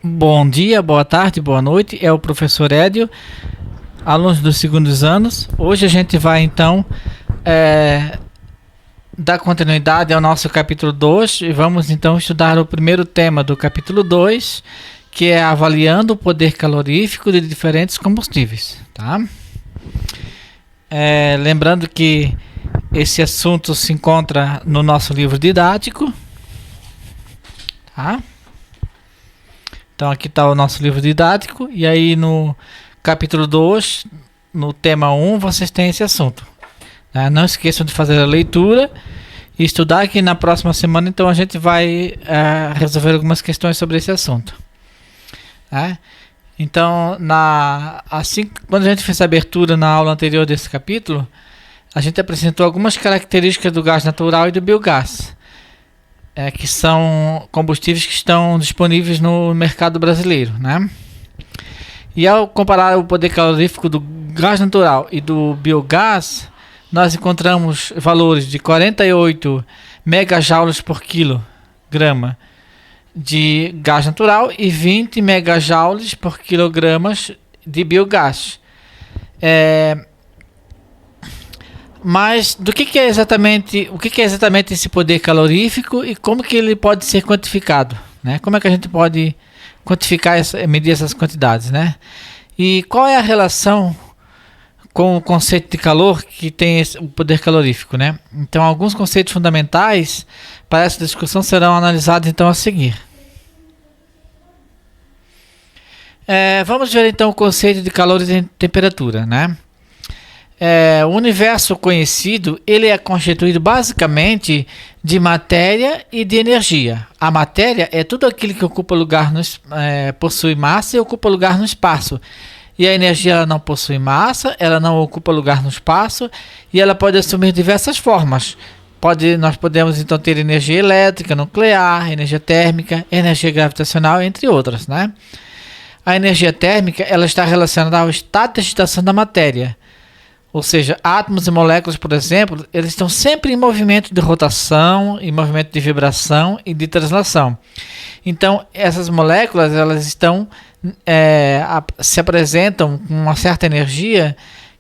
Bom dia, boa tarde, boa noite. É o professor Edio, alunos dos segundos anos. Hoje a gente vai então é, dar continuidade ao nosso capítulo 2 e vamos então estudar o primeiro tema do capítulo 2, que é avaliando o poder calorífico de diferentes combustíveis, tá? Lembrando que esse assunto se encontra no nosso livro didático, tá? Então aqui está o nosso livro didático e aí no capítulo 2, no tema 1, vocês têm esse assunto. Não esqueçam de fazer a leitura e estudar, que na próxima semana então a gente vai resolver algumas questões sobre esse assunto. Então, quando a gente fez a abertura na aula anterior desse capítulo, a gente apresentou algumas características do gás natural e do biogás. Que são combustíveis que estão disponíveis no mercado brasileiro, né? E ao comparar o poder calorífico do gás natural e do biogás, nós encontramos valores de 48 megajoules por quilograma de gás natural e 20 megajoules por quilogramas de biogás. Mas o que é exatamente esse poder calorífico e como que ele pode ser quantificado, né? Como é que a gente pode quantificar, medir essas quantidades, né? E qual é a relação com o conceito de calor que tem o poder calorífico, né? Então, alguns conceitos fundamentais para essa discussão serão analisados então a seguir. Vamos ver então o conceito de calor e temperatura, né? O universo conhecido ele é constituído basicamente de matéria e de energia. A matéria é tudo aquilo que ocupa lugar possui massa e ocupa lugar no espaço. E a energia ela não possui massa, ela não ocupa lugar no espaço e ela pode assumir diversas formas. Nós podemos então ter energia elétrica, nuclear, energia térmica, energia gravitacional, entre outras, né? A energia térmica ela está relacionada ao estado de agitação da matéria. Ou seja, átomos e moléculas, por exemplo, eles estão sempre em movimento de rotação, em movimento de vibração e de translação. Então, essas moléculas elas se apresentam com uma certa energia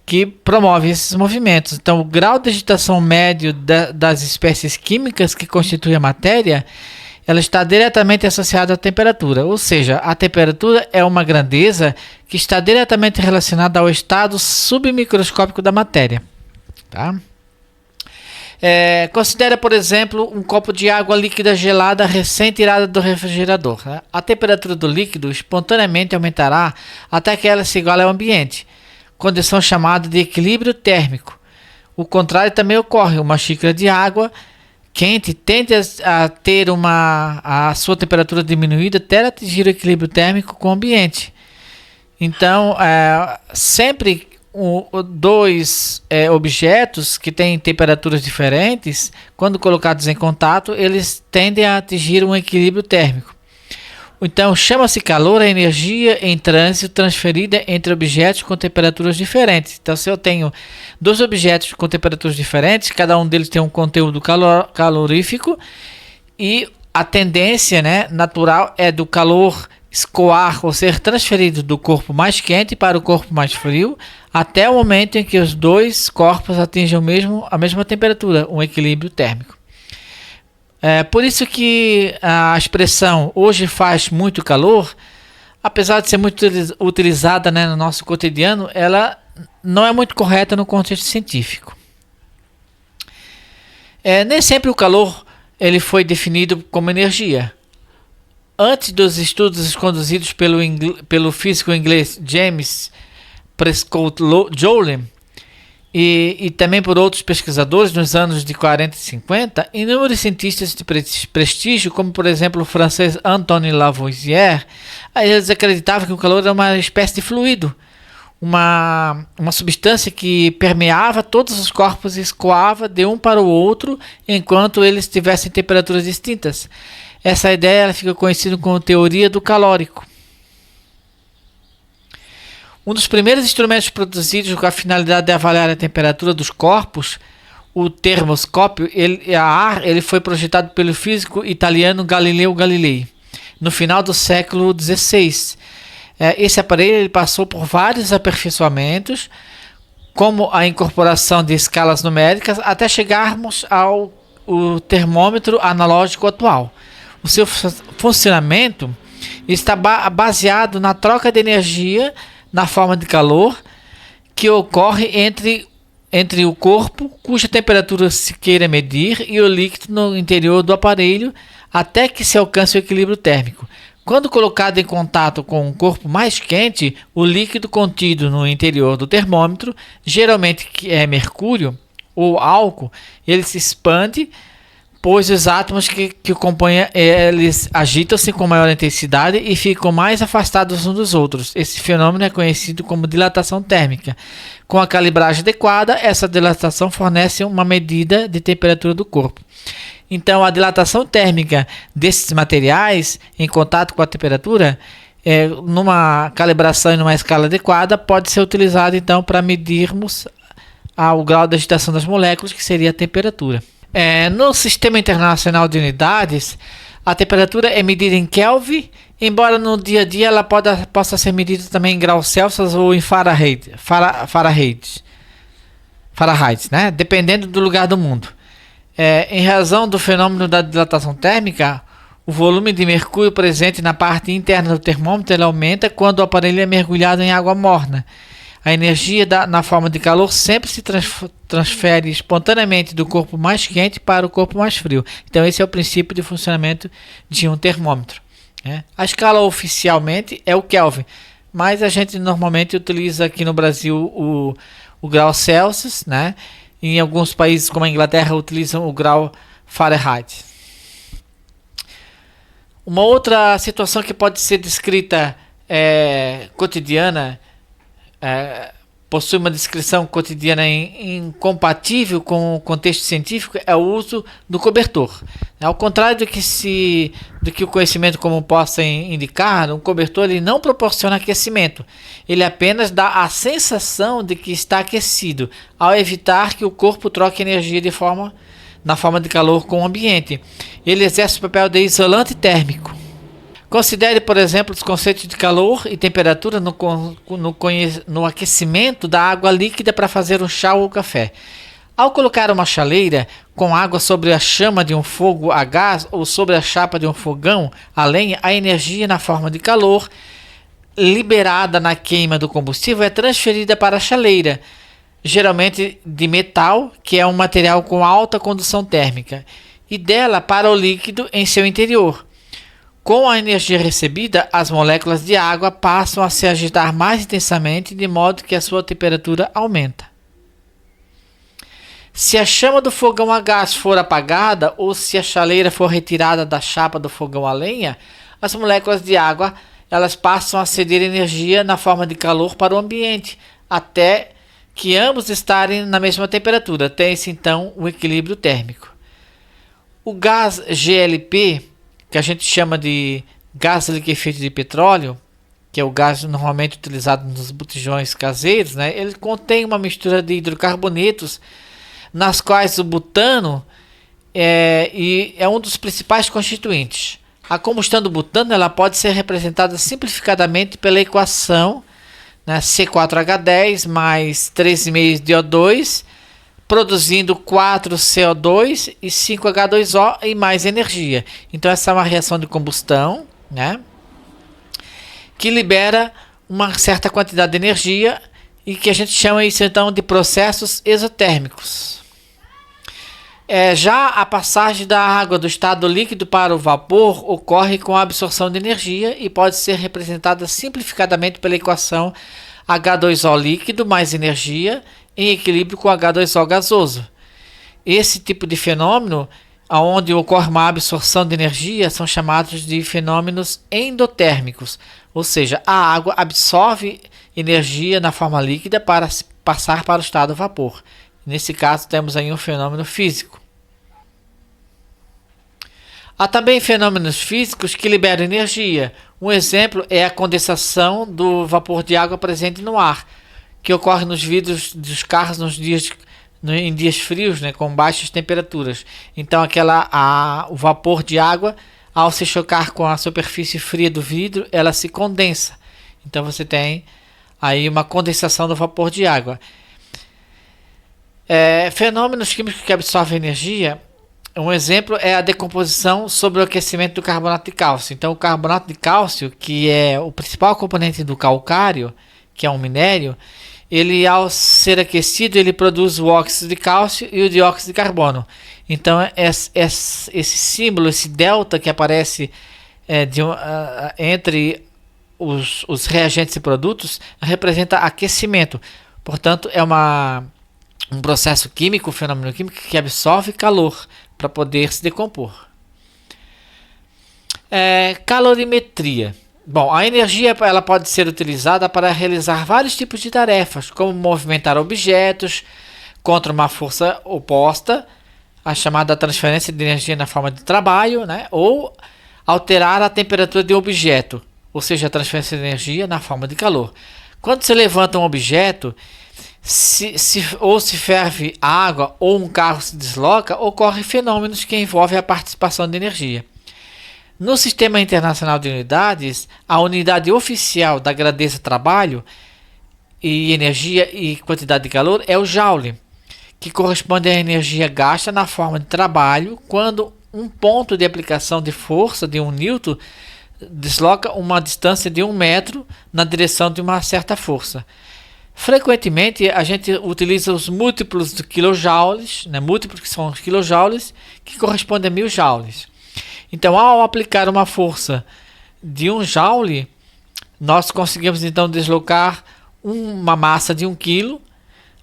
que promove esses movimentos. Então, o grau de agitação médio das espécies químicas que constituem a matéria, ela está diretamente associada à temperatura, ou seja, a temperatura é uma grandeza que está diretamente relacionada ao estado submicroscópico da matéria. Tá? Considere, por exemplo, um copo de água líquida gelada recém-tirada do refrigerador. Tá? A temperatura do líquido espontaneamente aumentará até que ela se iguale ao ambiente, condição chamada de equilíbrio térmico. O contrário também ocorre. Uma xícara de água quente tende a ter a sua temperatura diminuída até atingir o equilíbrio térmico com o ambiente. Então, sempre dois objetos que têm temperaturas diferentes, quando colocados em contato, eles tendem a atingir um equilíbrio térmico. Então, chama-se calor a energia em trânsito transferida entre objetos com temperaturas diferentes. Então, se eu tenho dois objetos com temperaturas diferentes, cada um deles tem um conteúdo calorífico e a tendência, né, natural é do calor escoar ou ser transferido do corpo mais quente para o corpo mais frio até o momento em que os dois corpos atingem a mesma temperatura, um equilíbrio térmico. Por isso que a expressão hoje faz muito calor, apesar de ser muito utilizada, né, no nosso cotidiano, ela não é muito correta no contexto científico. Nem sempre o calor ele foi definido como energia. Antes dos estudos conduzidos pelo físico inglês James Prescott Joule, e também por outros pesquisadores nos anos de 40 e 50, inúmeros cientistas de prestígio, como por exemplo o francês Antoine Lavoisier, eles acreditavam que o calor era uma espécie de fluido, uma substância que permeava todos os corpos e escoava de um para o outro enquanto eles tivessem temperaturas distintas. Essa ideia ela fica conhecida como teoria do calórico. Um dos primeiros instrumentos produzidos com a finalidade de avaliar a temperatura dos corpos, o termoscópio, ele foi projetado pelo físico italiano Galileu Galilei. no final do século XVI. Esse aparelho ele passou por vários aperfeiçoamentos, como a incorporação de escalas numéricas, até chegarmos ao termômetro analógico atual. O seu funcionamento está baseado na troca de energia na forma de calor que ocorre entre o corpo, cuja temperatura se queira medir, e o líquido no interior do aparelho, até que se alcance o equilíbrio térmico. Quando colocado em contato com um corpo mais quente, o líquido contido no interior do termômetro, geralmente que é mercúrio ou álcool, ele se expande, pois os átomos que o compõem eles agitam-se com maior intensidade e ficam mais afastados uns dos outros. Esse fenômeno é conhecido como dilatação térmica. Com a calibragem adequada, essa dilatação fornece uma medida de temperatura do corpo. Então, a dilatação térmica desses materiais em contato com a temperatura, numa calibração e numa escala adequada, pode ser utilizada então para medirmos o grau de agitação das moléculas, que seria a temperatura. No Sistema Internacional de Unidades, a temperatura é medida em Kelvin, embora no dia a dia ela possa ser medida também em graus Celsius ou em Fahrenheit, né? Dependendo do lugar do mundo. Em razão do fenômeno da dilatação térmica, o volume de mercúrio presente na parte interna do termômetro ele aumenta quando o aparelho é mergulhado em água morna. A energia na forma de calor sempre se transfere espontaneamente do corpo mais quente para o corpo mais frio. Então esse é o princípio de funcionamento de um termômetro. A escala oficialmente é o Kelvin, mas a gente normalmente utiliza aqui no Brasil o grau Celsius, né? Em alguns países, como a Inglaterra, utilizam o grau Fahrenheit. Uma outra situação que pode ser descrita cotidiana, possui uma descrição cotidiana incompatível com o contexto científico, é o uso do cobertor. Ao contrário do que o conhecimento comum possa indicar, um cobertor ele não proporciona aquecimento. Ele apenas dá a sensação de que está aquecido, ao evitar que o corpo troque energia na forma de calor com o ambiente. Ele exerce o papel de isolante térmico. Considere, por exemplo, os conceitos de calor e temperatura no aquecimento da água líquida para fazer um chá ou café. Ao colocar uma chaleira com água sobre a chama de um fogo a gás ou sobre a chapa de um fogão a lenha, a energia na forma de calor liberada na queima do combustível é transferida para a chaleira, geralmente de metal, que é um material com alta condução térmica, e dela para o líquido em seu interior. Com a energia recebida, as moléculas de água passam a se agitar mais intensamente, de modo que a sua temperatura aumenta. Se a chama do fogão a gás for apagada ou se a chaleira for retirada da chapa do fogão a lenha, as moléculas de água elas passam a ceder energia na forma de calor para o ambiente, até que ambos estarem na mesma temperatura. Tem-se então o equilíbrio térmico. O gás GLP, que a gente chama de gás liquefeito de petróleo, que é o gás normalmente utilizado nos botijões caseiros, né? Ele contém uma mistura de hidrocarbonetos, nas quais o butano é um dos principais constituintes. A combustão do butano ela pode ser representada simplificadamente pela equação, né, C4H10 mais 3,5 de O2, produzindo 4 CO2 e 5 H2O e mais energia. Então essa é uma reação de combustão, né, que libera uma certa quantidade de energia e que a gente chama isso então de processos exotérmicos. Já a passagem da água do estado líquido para o vapor ocorre com a absorção de energia e pode ser representada simplificadamente pela equação H2O líquido mais energia em equilíbrio com H2O gasoso. Esse tipo de fenômeno, onde ocorre uma absorção de energia, são chamados de fenômenos endotérmicos, ou seja, a água absorve energia na forma líquida para passar para o estado vapor. Nesse caso, temos aí um fenômeno físico. Há também fenômenos físicos que liberam energia. Um exemplo é a condensação do vapor de água presente no ar, que ocorre nos vidros dos carros em dias frios, né, com baixas temperaturas. Então, o vapor de água ao se chocar com a superfície fria do vidro, ela se condensa. Então você tem aí uma condensação do vapor de água. Fenômenos químicos que absorvem energia, um exemplo é a decomposição sob o aquecimento do carbonato de cálcio. Então o carbonato de cálcio, que é o principal componente do calcário, que é um minério, ele ao ser aquecido, ele produz o óxido de cálcio e o dióxido de carbono. Então esse símbolo, esse delta que aparece entre os reagentes e produtos, representa aquecimento. Portanto, é um processo químico, um fenômeno químico que absorve calor para poder se decompor. Calorimetria. Bom, a energia ela pode ser utilizada para realizar vários tipos de tarefas, como movimentar objetos contra uma força oposta, a chamada transferência de energia na forma de trabalho, né? Ou alterar a temperatura de um objeto, ou seja, a transferência de energia na forma de calor. Quando se levanta um objeto, se ferve água ou um carro se desloca, ocorrem fenômenos que envolvem a participação de energia. No Sistema Internacional de Unidades, a unidade oficial da grandeza trabalho e energia e quantidade de calor é o Joule, que corresponde à energia gasta na forma de trabalho quando um ponto de aplicação de força de 1 Newton desloca uma distância de 1 metro na direção de uma certa força. Frequentemente a gente utiliza os múltiplos de kilojoules, né? Múltiplos que são os kilojoules, que correspondem a 1000 joules. Então, ao aplicar uma força de 1 joule, nós conseguimos então deslocar uma massa de 1 kg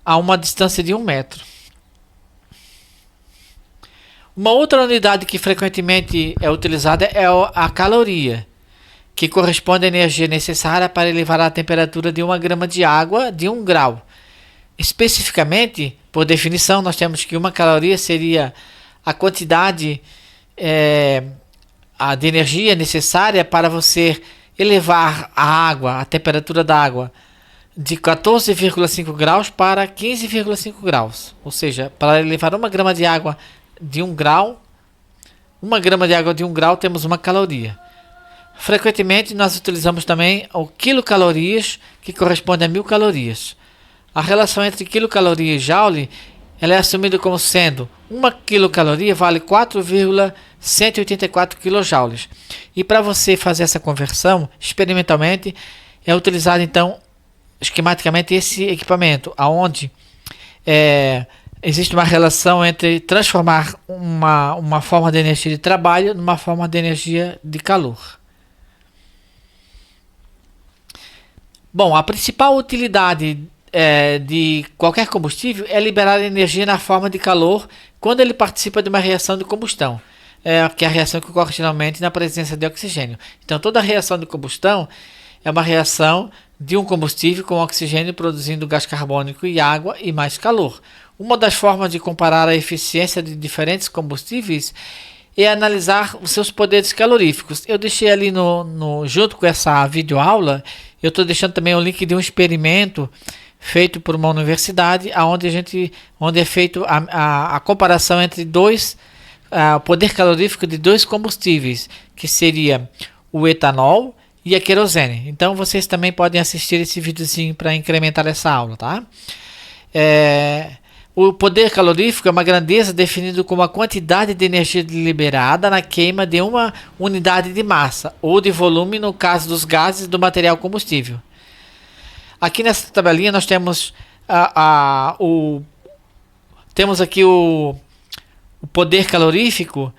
a uma distância de 1 metro. Uma outra unidade que frequentemente é utilizada é a caloria, que corresponde à energia necessária para elevar a temperatura de 1 grama de água de 1 grau. Especificamente, por definição, nós temos que uma caloria seria a quantidade de energia necessária para você elevar a temperatura da água de 14,5 graus para 15,5 graus. Ou seja, para elevar 1 grama de água de 1 grau, 1 grama de água de 1 grau temos 1 caloria. Frequentemente nós utilizamos também o quilocalorias, que corresponde a 1000 calorias. A relação entre quilocaloria e joule ela é assumida como sendo 1 quilocaloria vale 4,184 kilojoules. E para você fazer essa conversão, experimentalmente, é utilizado então esquematicamente esse equipamento, onde existe uma relação entre transformar uma forma de energia de trabalho numa forma de energia de calor. Bom, a principal utilidade de qualquer combustível é liberar energia na forma de calor quando ele participa de uma reação de combustão, que é a reação que ocorre geralmente na presença de oxigênio. Então, toda reação de combustão é uma reação de um combustível com oxigênio produzindo gás carbônico e água e mais calor. Uma das formas de comparar a eficiência de diferentes combustíveis é analisar os seus poderes caloríficos. Eu deixei ali junto com essa videoaula, eu estou deixando também o link de um experimento feito por uma universidade, onde é feito a comparação entre o poder calorífico de 2 combustíveis, que seria o etanol e a querosene. Então vocês também podem assistir esse videozinho para incrementar essa aula, tá? O poder calorífico é uma grandeza definida como a quantidade de energia liberada na queima de uma unidade de massa ou de volume no caso dos gases do material combustível. Aqui nessa tabelinha nós temos aqui o poder calorífico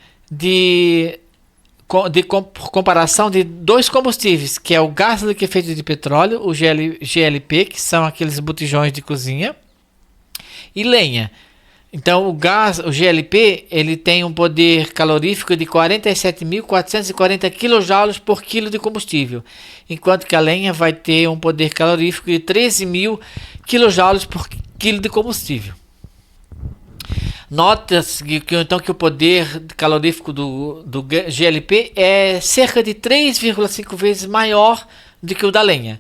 por comparação de 2 combustíveis, que é o gás liquefeito de petróleo, o GLP, que são aqueles botijões de cozinha, e lenha. Então o GLP, ele tem um poder calorífico de 47.440 kJ por quilo de combustível, enquanto que a lenha vai ter um poder calorífico de 13.000 kJ por quilo de combustível. Nota-se que o poder calorífico do GLP é cerca de 3,5 vezes maior do que o da lenha.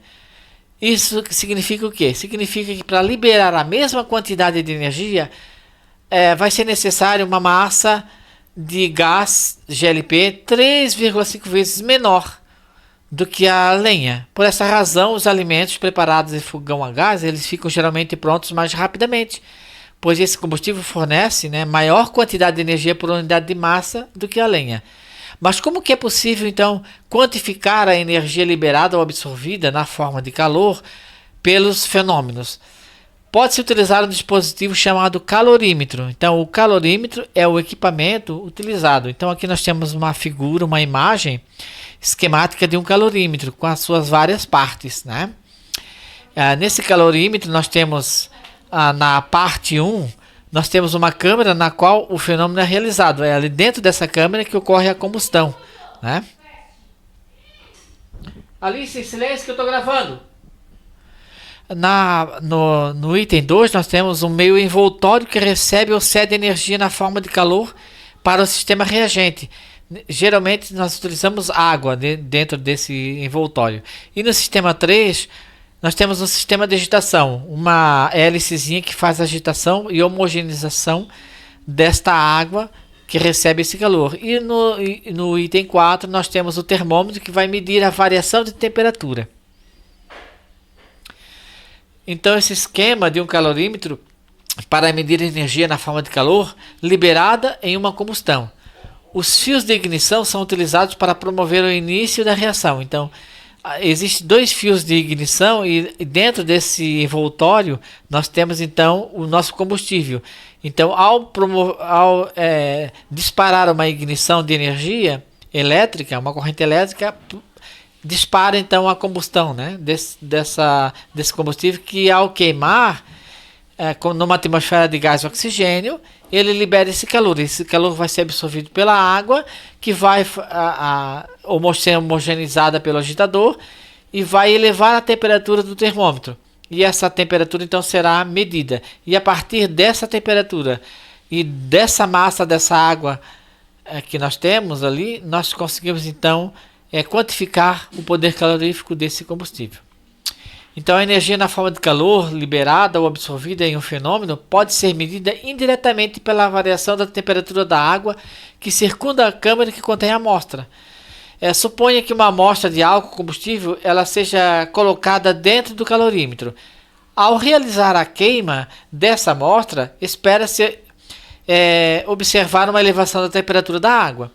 Isso significa o quê? Significa que para liberar a mesma quantidade de energia vai ser necessário uma massa de gás GLP 3,5 vezes menor do que a lenha. Por essa razão, os alimentos preparados em fogão a gás, eles ficam geralmente prontos mais rapidamente, pois esse combustível fornece, né, maior quantidade de energia por unidade de massa do que a lenha. Mas como que é possível, então, quantificar a energia liberada ou absorvida na forma de calor pelos fenômenos? Pode-se utilizar um dispositivo chamado calorímetro. Então, o calorímetro é o equipamento utilizado. Então, aqui nós temos uma figura, uma imagem esquemática de um calorímetro com as suas várias partes, né? Nesse calorímetro, nós temos na parte 1, nós temos uma câmera na qual o fenômeno é realizado. É ali dentro dessa câmera que ocorre a combustão, né? Alice, em silêncio que eu estou gravando. No item 2, nós temos um meio envoltório que recebe ou cede energia na forma de calor para o sistema reagente. Geralmente nós utilizamos água dentro desse envoltório. E no sistema 3, nós temos um sistema de agitação, uma hélicezinha que faz a agitação e homogeneização desta água que recebe esse calor. E no item 4, nós temos o termômetro que vai medir a variação de temperatura. Então, esse esquema de um calorímetro para medir energia na forma de calor liberada em uma combustão. Os fios de ignição são utilizados para promover o início da reação. Então, existem 2 fios de ignição e dentro desse envoltório nós temos então o nosso combustível. Então, ao disparar uma ignição de energia elétrica, uma corrente elétrica, dispara então a combustão, né, desse combustível que, ao queimar numa atmosfera de gás e oxigênio, ele libera esse calor. Esse calor vai ser absorvido pela água, que vai ser homogeneizada pelo agitador e vai elevar a temperatura do termômetro. E essa temperatura então será medida. E a partir dessa temperatura e dessa massa dessa água que nós temos ali, nós conseguimos então quantificar o poder calorífico desse combustível. Então, a energia na forma de calor liberada ou absorvida em um fenômeno pode ser medida indiretamente pela variação da temperatura da água que circunda a câmara que contém a amostra. Suponha que uma amostra de álcool combustível ela seja colocada dentro do calorímetro. Ao realizar a queima dessa amostra, espera-se observar uma elevação da temperatura da água,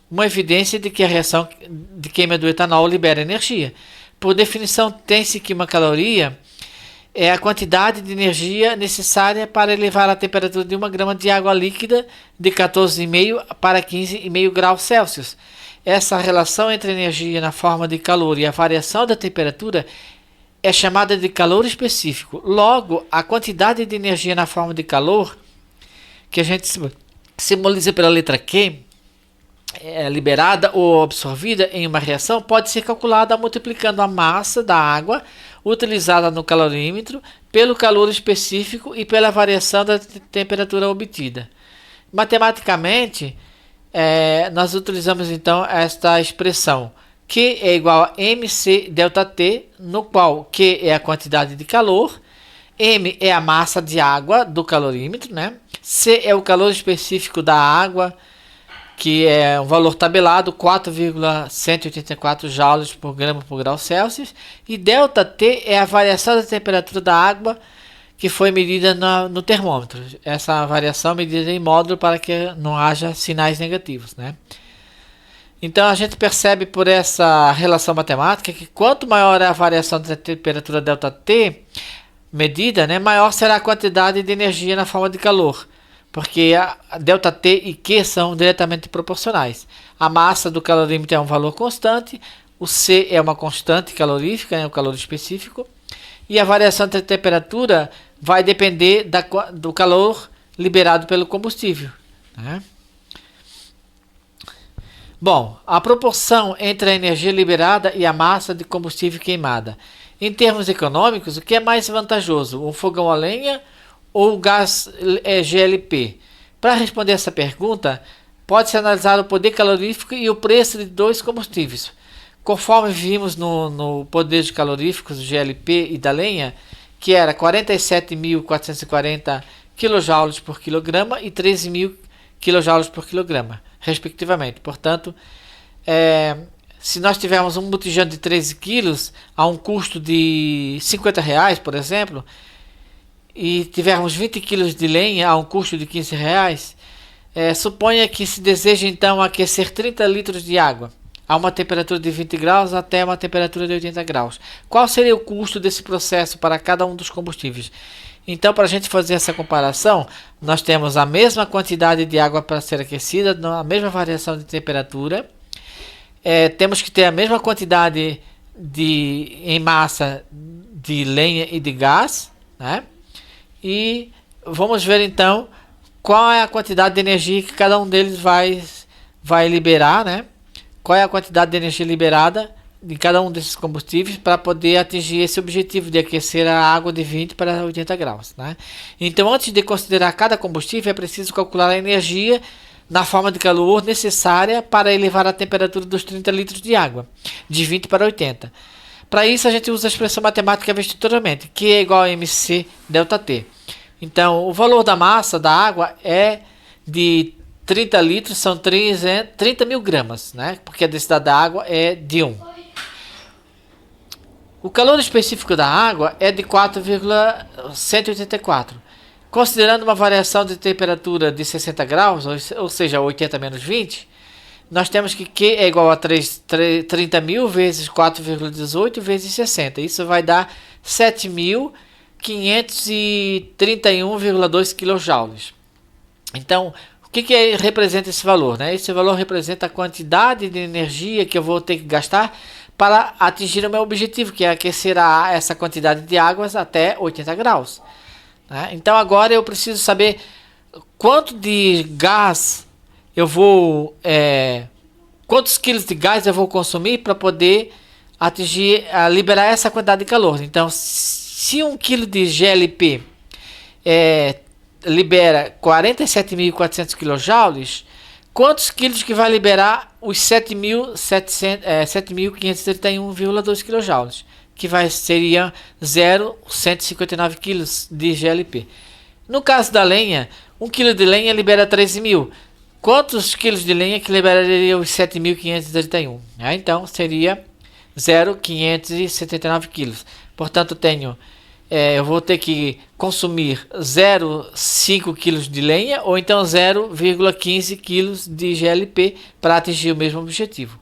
uma evidência de que a reação de queima do etanol libera energia. Por definição, tem-se que uma caloria é a quantidade de energia necessária para elevar a temperatura de 1 grama de água líquida de 14,5 para 15,5 graus Celsius. Essa relação entre a energia na forma de calor e a variação da temperatura é chamada de calor específico. Logo, a quantidade de energia na forma de calor, que a gente simboliza pela letra Q, liberada ou absorvida em uma reação, pode ser calculada multiplicando a massa da água utilizada no calorímetro pelo calor específico e pela variação da temperatura obtida. Matematicamente, nós utilizamos então esta expressão Q é igual a mc ΔT, no qual Q é a quantidade de calor, M é a massa de água do calorímetro, né? C é o calor específico da água, que é um valor tabelado, 4,184 joules por grama por grau Celsius, e ΔT é a variação da temperatura da água que foi medida no termômetro. Essa variação é medida em módulo para que não haja sinais negativos, né? Então a gente percebe por essa relação matemática que quanto maior é a variação da temperatura ΔT medida, né, maior será a quantidade de energia na forma de calor, porque a ΔT e Q são diretamente proporcionais. A massa do calorímetro é um valor constante, o C é uma constante calorífica, o calor específico, e a variação da temperatura vai depender do calor liberado pelo combustível, né? Bom, a proporção entre a energia liberada e a massa de combustível queimada. Em termos econômicos, o que é mais vantajoso, um fogão a lenha ou o gás GLP? Para responder essa pergunta, pode-se analisar o poder calorífico e o preço de 2 combustíveis. Conforme vimos no poder de caloríficos do GLP e da lenha, que era 47.440 kJ por quilograma e 13.000 kJ por quilograma. respectivamente. Portanto, se nós tivermos um botijão de 13 quilos a um custo de R$ 50, por exemplo, e tivermos 20 quilos de lenha a um custo de R$ 15, suponha que se deseja então aquecer 30 litros de água a uma temperatura de 20 graus até uma temperatura de 80 graus. Qual seria o custo desse processo para cada um dos combustíveis? Então, para a gente fazer essa comparação, nós temos a mesma quantidade de água para ser aquecida, a mesma variação de temperatura. Temos que ter a mesma quantidade em massa de lenha e de gás, né? E vamos ver então qual é a quantidade de energia que cada um deles vai liberar, né? Qual é a quantidade de energia liberada de cada um desses combustíveis para poder atingir esse objetivo de aquecer a água de 20 para 80 graus, né? Então, antes de considerar cada combustível, é preciso calcular a energia na forma de calor necessária para elevar a temperatura dos 30 litros de água, de 20 para 80. Para isso, a gente usa a expressão matemática vista anteriormente, Q é igual a mc delta T. Então, o valor da massa da água é de 30 litros, são 30 mil gramas, né? Porque a densidade da água é de 1. O calor específico da água é de 4,184. Considerando uma variação de temperatura de 60 graus, ou seja, 80 menos 20, nós temos que Q é igual a 30 mil vezes 4,18 vezes 60. Isso vai dar 7.531,2 kJ. Então, o que representa esse valor, né? Esse valor representa a quantidade de energia que eu vou ter que gastar para atingir o meu objetivo, que é aquecer essa quantidade de águas até 80 graus. Né? Então agora eu preciso saber quanto de gás eu vou... quantos quilos de gás eu vou consumir para poder liberar essa quantidade de calor. Então, se 1 quilo de GLP libera 47.400 kJ, quantos quilos que vai liberar os 7.531,2 kJ? Que seria 0,159 kg de GLP. No caso da lenha, 1 kg de lenha libera 13.000. Quantos quilos de lenha que liberaria os 7.531? Então, seria 0,579 kg. Portanto, eu vou ter que consumir 0,5 kg de lenha ou então 0,15 kg de GLP para atingir o mesmo objetivo.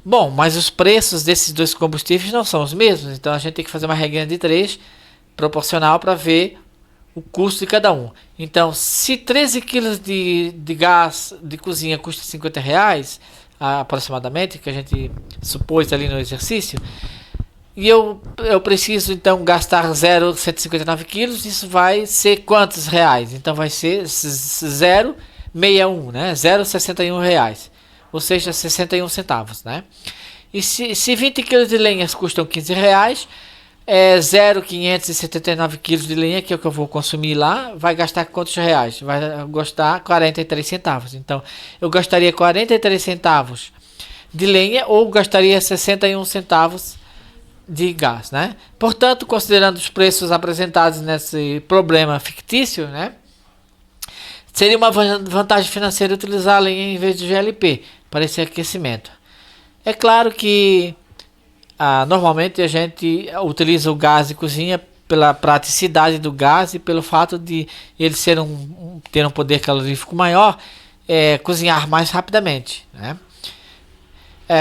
Bom, mas os preços desses dois combustíveis não são os mesmos, então a gente tem que fazer uma regrinha de 3 proporcional para ver o custo de cada um. Então, se 13 kg de gás de cozinha custa R$ 50 aproximadamente, que a gente supôs ali no exercício, e eu preciso então gastar 0,159 kg, isso vai ser quantos reais? Então vai ser 0,61, né? 0,61 reais. Ou seja, 61 centavos, né? E se 20 kg de lenha custam R$ 15, 0,579 kg de lenha, que é o que eu vou consumir lá, vai gastar quantos reais? Vai gastar 43 centavos. Então, eu gastaria 43 centavos de lenha ou gastaria 61 centavos de gás, né? Portanto, considerando os preços apresentados nesse problema fictício, né? Seria uma vantagem financeira utilizar a lenha em vez de GLP para esse aquecimento. É claro que normalmente a gente utiliza o gás de cozinha pela praticidade do gás e pelo fato de ele ter um poder calorífico maior, cozinhar mais rapidamente, né?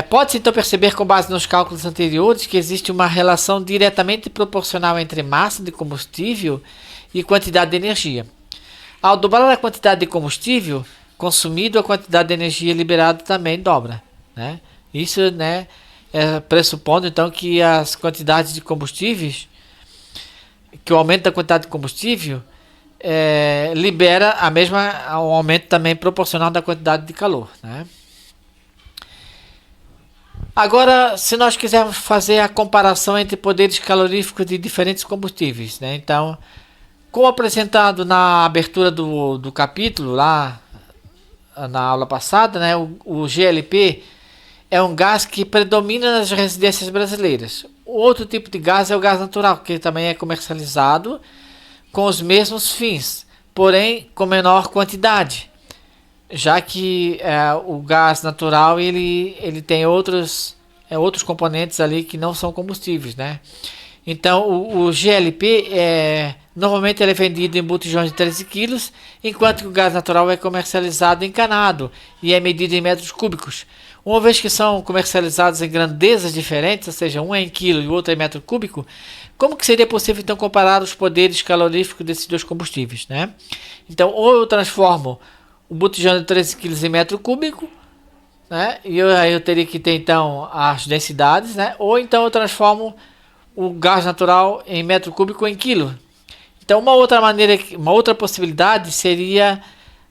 Pode-se então perceber, com base nos cálculos anteriores, que existe uma relação diretamente proporcional entre massa de combustível e quantidade de energia. Ao dobrar a quantidade de combustível consumido, a quantidade de energia liberada também dobra, né? Isso, né, pressupondo então que as quantidades de combustíveis, que o aumento da quantidade de combustível libera um aumento também proporcional da quantidade de calor, né? Agora, se nós quisermos fazer a comparação entre poderes caloríficos de diferentes combustíveis, né? Então, como apresentado na abertura do capítulo, lá na aula passada, né? O GLP é um gás que predomina nas residências brasileiras. O outro tipo de gás é o gás natural, que também é comercializado com os mesmos fins, porém com menor quantidade. já que o gás natural ele tem outros componentes ali que não são combustíveis, né? Então o GLP normalmente ele é vendido em botijões de 13 quilos, enquanto que o gás natural é comercializado encanado e é medido em metros cúbicos. Uma vez que são comercializados em grandezas diferentes, ou seja, um é em quilo e o outro é em metro cúbico, como que seria possível então comparar os poderes caloríficos desses dois combustíveis, né? Então, ou eu transformo o botijão de 13 quilos em metro cúbico, né? E aí eu teria que ter então as densidades, né? Ou então eu transformo o gás natural em metro cúbico em quilo. Então, uma outra possibilidade seria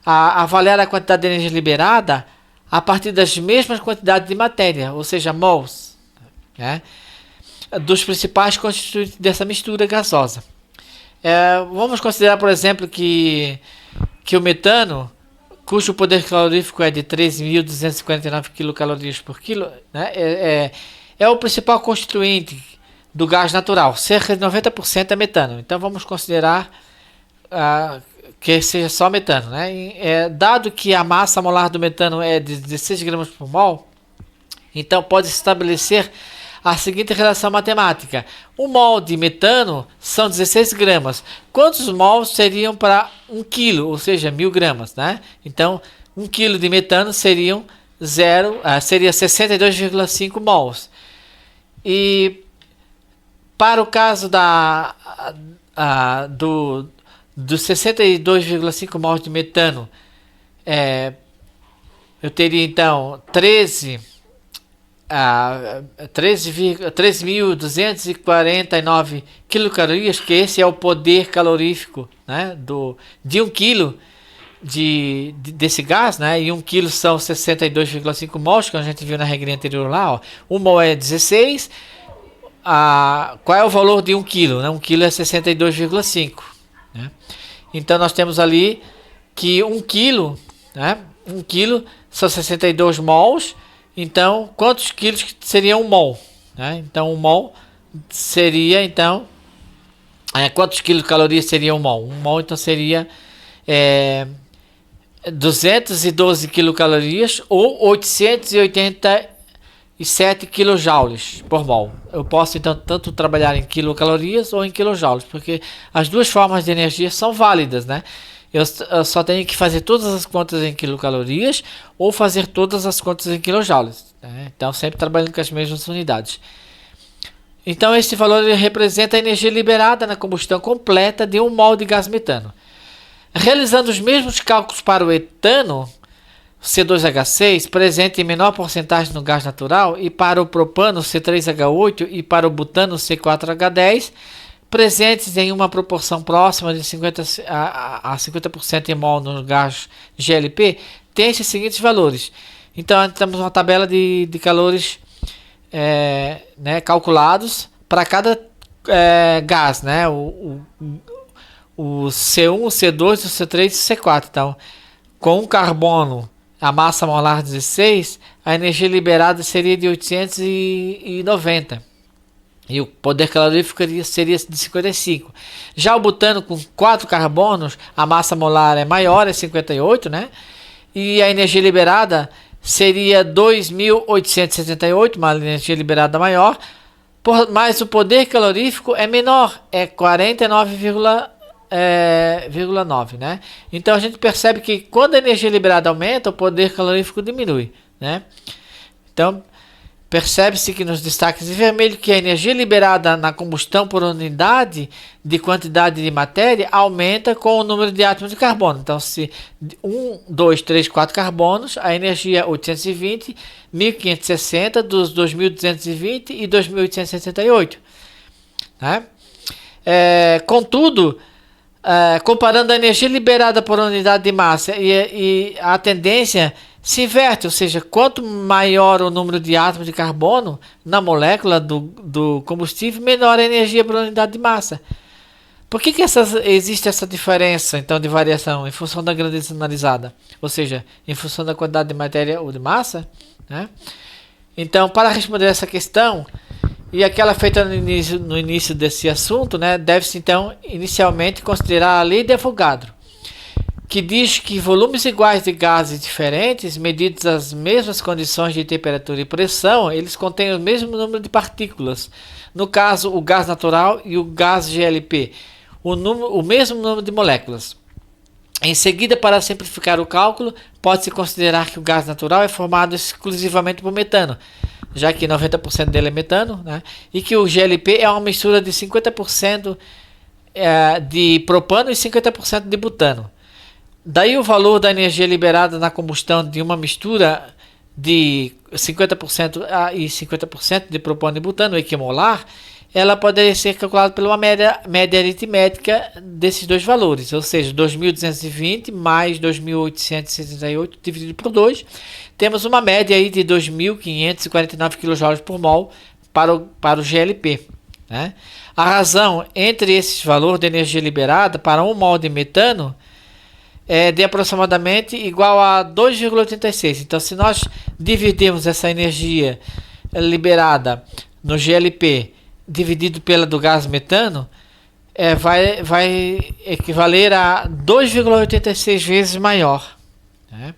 avaliar a quantidade de energia liberada a partir das mesmas quantidades de matéria, ou seja, mols, né, dos principais constituintes dessa mistura gasosa. Vamos considerar, por exemplo, que o metano, cujo poder calorífico é de 13.249 quilocalorias por quilo, né, é o principal constituinte do gás natural. Cerca de 90% é metano. Então vamos considerar que seja só metano, né? Dado que a massa molar do metano é de 16 gramas por mol, então pode-se estabelecer a seguinte relação matemática: um mol de metano são 16 gramas. Quantos mols seriam para 1 quilo, ou seja, 1000 gramas, né? Então 1 quilo de metano seria 62,5 mols. E para o caso dos 62,5 mols de metano, eu teria então 13.249 quilocalorias, que esse é o poder calorífico, né, de 1 quilo desse gás, né? E 1 quilo são 62,5 mols, que a gente viu na regrinha anterior lá, ó. 1 mol é 16. Qual é o valor de 1 quilo? Né? 1 quilo é 62,5. Né? Então nós temos ali que 1 quilo, né? 1 quilo são 62 mols. Então quantos quilos seria 1 mol? Né? Então 1 mol seria então quantos quilocalorias seria 1 mol? 1 mol então seria 212 quilocalorias ou 887 kilojoules por mol. Eu posso então tanto trabalhar em quilocalorias ou em kilojoules, porque as duas formas de energia são válidas, né? Eu só tenho que fazer todas as contas em quilocalorias ou fazer todas as contas em kilojoules, né? Então sempre trabalhando com as mesmas unidades. Então esse valor representa a energia liberada na combustão completa de 1 mol de gás metano. Realizando os mesmos cálculos para o etano C2H6, presente em menor porcentagem no gás natural, e para o propano C3H8 e para o butano C4H10, presentes em uma proporção próxima de 50% em mol no gás GLP, tem esses seguintes valores. Então temos uma tabela de calores né, calculados para cada gás, né? O C1, o C2, o C3 e o C4. Então, com um carbono, a massa molar 16, a energia liberada seria de 890. E o poder calorífico seria de 55. Já o butano, com 4 carbonos, a massa molar é maior, é 58, né? E a energia liberada seria 2.878, uma energia liberada maior, mas o poder calorífico é menor, é 49,9, né? Então a gente percebe que quando a energia liberada aumenta, o poder calorífico diminui, né? Então percebe-se que nos destaques em vermelho que a energia liberada na combustão por unidade de quantidade de matéria aumenta com o número de átomos de carbono. Então, se 1, 2, 3, 4 carbonos, a energia é 820, 1560, dos 2220 e 2868. Né? Contudo, comparando a energia liberada por unidade de massa e a tendência se inverte, ou seja, quanto maior o número de átomos de carbono na molécula do combustível, menor a energia por unidade de massa. Por que existe essa diferença então de variação em função da grandeza analisada? Ou seja, em função da quantidade de matéria ou de massa? Né? Então, para responder essa questão, e aquela feita no início desse assunto, né, deve-se então inicialmente considerar a lei de Avogadro. que diz que volumes iguais de gases diferentes, medidos as mesmas condições de temperatura e pressão, eles contêm o mesmo número de partículas. No caso, o gás natural e o gás GLP, o mesmo número de moléculas. Em seguida, para simplificar o cálculo, pode-se considerar que o gás natural é formado exclusivamente por metano, já que 90% dele é metano, né? E que o GLP é uma mistura de 50% de propano e 50% de butano. Daí o valor da energia liberada na combustão de uma mistura de 50% e 50% de propano e butano equimolar, ela pode ser calculada pela média aritmética desses dois valores, ou seja, 2.220 mais 2.868 dividido por 2, temos uma média aí de 2.549 kJ por mol para o GLP. Né? A razão entre esses valores de energia liberada para 1 mol de metano é de aproximadamente igual a 2,86. Então, se nós dividirmos essa energia liberada no GLP dividido pela do gás metano, vai equivaler a 2,86 vezes maior. Né?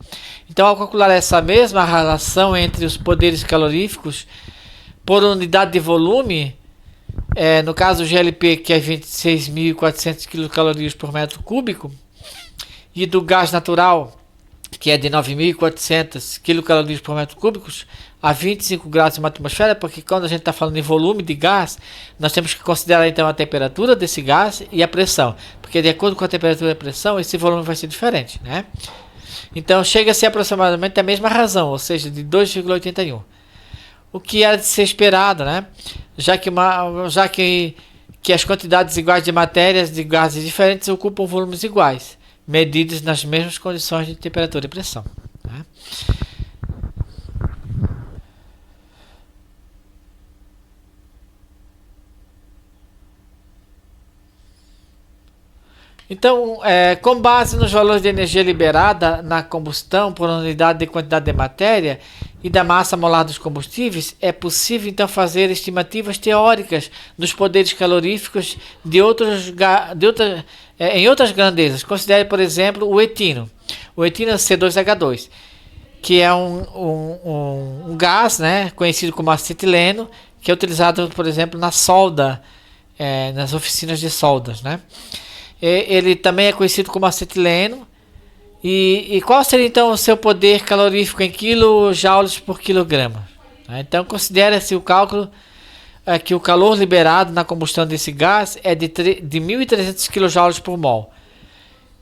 Então, ao calcular essa mesma relação entre os poderes caloríficos por unidade de volume, no caso o GLP, que é 26.400 kcal por metro cúbico, e do gás natural, que é de 9.400 kcal por metro cúbico, a 25 graus de uma atmosfera, porque quando a gente está falando em volume de gás, nós temos que considerar então a temperatura desse gás e a pressão, porque de acordo com a temperatura e a pressão, esse volume vai ser diferente, né? Então chega a ser aproximadamente a mesma razão, ou seja, de 2,81. O que era de ser esperado, né? Já que as quantidades iguais de matérias de gases diferentes ocupam volumes iguais, medidos nas mesmas condições de temperatura e pressão. Né? Então, com base nos valores de energia liberada na combustão por unidade de quantidade de matéria e da massa molar dos combustíveis, é possível então fazer estimativas teóricas dos poderes caloríficos em outras grandezas. Considere, por exemplo, o etino. O etino C2H2, que é um gás, né, conhecido como acetileno, que é utilizado, por exemplo, na solda, nas oficinas de soldas, né? Ele também é conhecido como acetileno. E qual seria então o seu poder calorífico em quilojoules por quilograma? Então considere-se o cálculo que o calor liberado na combustão desse gás é de 1.300 kJ por mol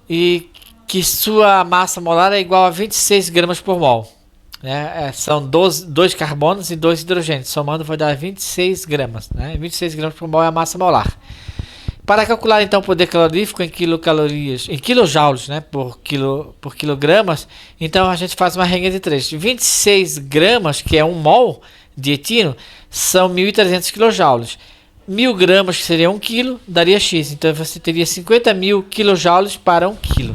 e que sua massa molar é igual a 26 gramas por mol. Né? São 2 carbonos e 2 hidrogênios, somando vai dar 26 gramas. Né? 26 gramas por mol é a massa molar. Para calcular então o poder calorífico em quilojoules, né, por quilogramas, então a gente faz uma regra de 3. 26 gramas, que é 1 mol de etino, são 1.300 kJ. 1.000 gramas, que seria 1 kg, daria X. Então você teria 50.000 kJ para 1 kg.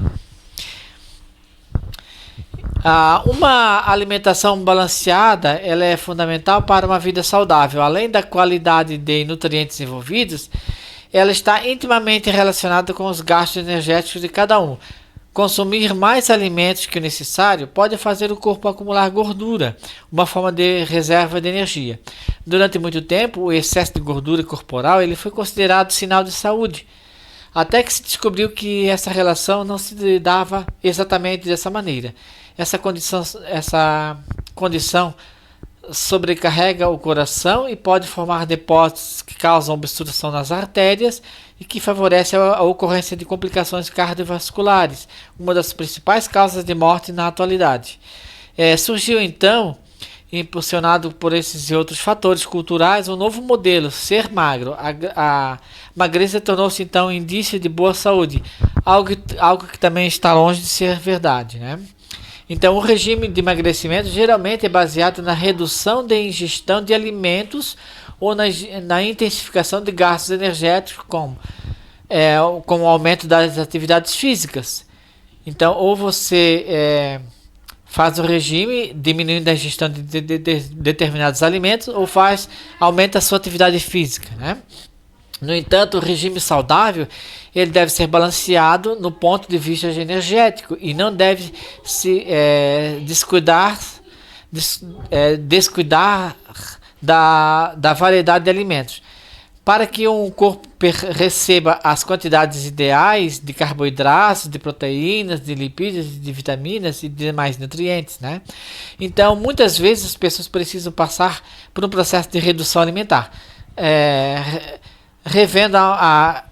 Uma alimentação balanceada ela é fundamental para uma vida saudável. Além da qualidade de nutrientes envolvidos, ela está intimamente relacionada com os gastos energéticos de cada um. Consumir mais alimentos que o necessário pode fazer o corpo acumular gordura, uma forma de reserva de energia. Durante muito tempo, o excesso de gordura corporal ele foi considerado sinal de saúde, até que se descobriu que essa relação não se dava exatamente dessa maneira. Essa condição sobrecarrega o coração e pode formar depósitos que causam obstrução nas artérias e que favorece a ocorrência de complicações cardiovasculares, uma das principais causas de morte na atualidade. Surgiu então, impulsionado por esses e outros fatores culturais, um novo modelo, ser magro. A magreza tornou-se então indício de boa saúde, algo que também está longe de ser verdade, né? Então, o regime de emagrecimento geralmente é baseado na redução da ingestão de alimentos ou na intensificação de gastos energéticos, como o aumento das atividades físicas. Então, ou você faz o regime diminuindo a ingestão de determinados alimentos, ou aumenta a sua atividade física, né? No entanto, o regime saudável ele deve ser balanceado no ponto de vista energético e não deve se descuidar da variedade de alimentos. Para que um corpo receba as quantidades ideais de carboidratos, de proteínas, de lipídios, de vitaminas e demais nutrientes, né? Então, muitas vezes as pessoas precisam passar por um processo de redução alimentar, revendo a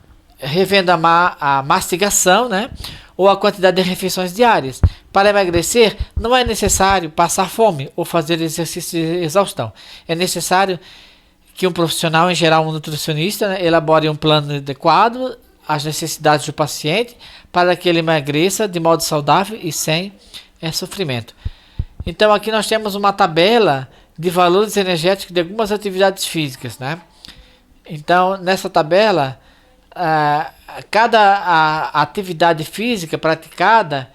mastigação, né? Ou a quantidade de refeições diárias. Para emagrecer, não é necessário passar fome ou fazer exercício de exaustão. É necessário que um profissional, em geral um nutricionista, né, elabore um plano adequado às necessidades do paciente para que ele emagreça de modo saudável e sem sofrimento. Então aqui nós temos uma tabela de valores energéticos de algumas atividades físicas, né? Então nessa tabela, cada atividade física praticada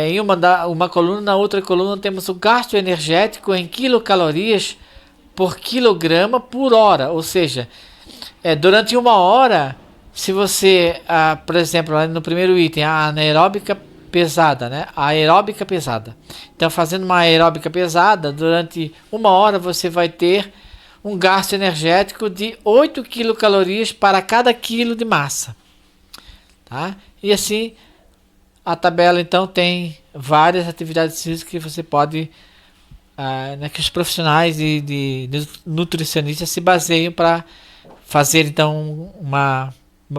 em uma coluna, na outra coluna temos o gasto energético em quilocalorias por quilograma por hora, ou seja, durante uma hora, se você, por exemplo, no primeiro item, a anaeróbica pesada, né? A aeróbica pesada. Então, fazendo uma aeróbica pesada, durante uma hora você vai ter um gasto energético de 8 quilocalorias para cada quilo de massa. Tá? E assim, a tabela então tem várias atividades físicas que você pode que os profissionais de nutricionistas se baseiam para fazer então uma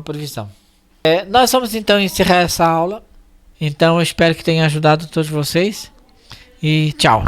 previsão. Nós vamos então encerrar essa aula. Então eu espero que tenha ajudado todos vocês e tchau.